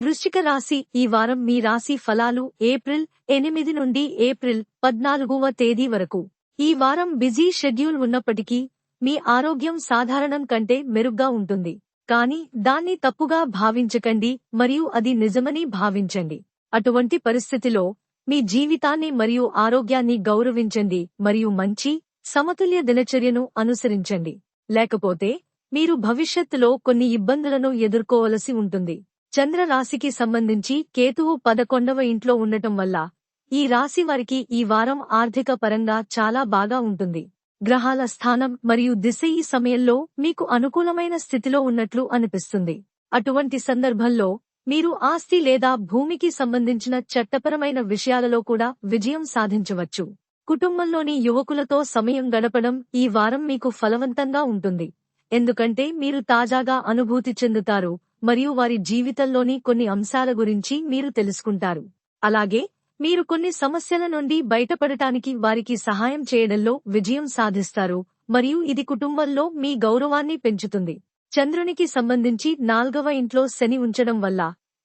వృశ్చిక రాశి ఈ వారం మీ రాశి ఫలాలు ఏప్రిల్ 8 నుండి ఏప్రిల్ 14వ తేదీ వరకు. ఈ వారం బిజీ షెడ్యూల్ ఉన్నప్పటికీ మీ ఆరోగ్యం సాధారణం కంటే మెరుగ్గా ఉంటుంది. కానీ దాన్ని తప్పుగా భావించకండి మరియు అది నిజమని భావించండి. అటువంటి పరిస్థితిలో మీ జీవితాన్ని మరియు ఆరోగ్యాన్ని గౌరవించండి మరియు మంచి, సమతుల్య దినచర్యను అనుసరించండి. లేకపోతే మీరు భవిష్యత్తులో కొన్ని ఇబ్బందులను ఎదుర్కోవలసి ఉంటుంది. చంద్ర రాశికి సంబంధించి కేతువు 11వ ఇంట్లో ఉండటం వల్ల ఈ రాశి వారికి ఈ వారం ఆర్థిక పరంగా చాలా బాగా ఉంటుంది. గ్రహాల స్థానం మరియు దిశ ఈ సమయంలో మీకు అనుకూలమైన స్థితిలో ఉన్నట్లు అనిపిస్తుంది. అటువంటి సందర్భంలో మీరు ఆస్తి లేదా భూమికి సంబంధించిన చట్టపరమైన విషయాలలో కూడా విజయం సాధించవచ్చు. కుటుంబంలోని యువకులతో సమయం గడపడం ఈ వారం మీకు ఫలవంతంగా ఉంటుంది. ఎందుకంటే మీరు తాజాగా అనుభూతి చెందుతారు మరియు వారి జీవితంలోని కొన్ని అంశాల గురించి మీరు తెలుసుకుంటారు. అలాగే మీరు కొన్ని సమస్యల నుండి బయటపడటానికి వారికి సహాయం చేయడంలో విజయం సాధిస్తారు మరియు ఇది కుటుంబంలో మీ గౌరవాన్ని పెంచుతుంది. చంద్రునికి సంబంధించి 4వ ఇంట్లో శని ఉంచడం వల్ల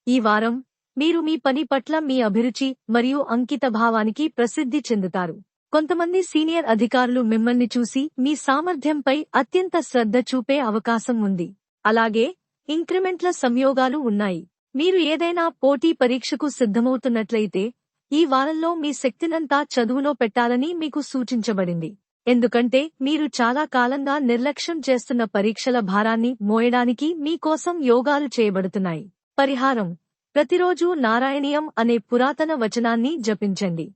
ఈ వారం మీరు మీ పని పట్ల మీ అభిరుచి మరియు అంకితభావానికి ప్రసిద్ధి చెందుతారు. కొంతమంది సీనియర్ అధికారులు మిమ్మల్ని చూసి మీ సామర్థ్యంపై అత్యంత శ్రద్ధ చూపే అవకాశం ఉంది. అలాగే ఇంక్రిమెంట్ల సంయోగాలు ఉన్నాయి. మీరు ఏదైనా పోటీ పరీక్షకు సిద్ధమవుతున్నట్లయితే ఈ వారంలో మీ శక్తినంతా చదువులో పెట్టాలని మీకు సూచించబడింది. ఎందుకంటే మీరు చాలా కాలంగా నిర్లక్ష్యం చేస్తున్న పరీక్షల భారాన్ని మోయడానికి మీకోసం యోగాలు చేయబడుతున్నాయి. పరిహారం: ప్రతిరోజూ నారాయణీయం అనే పురాతన వచనాన్ని జపించండి.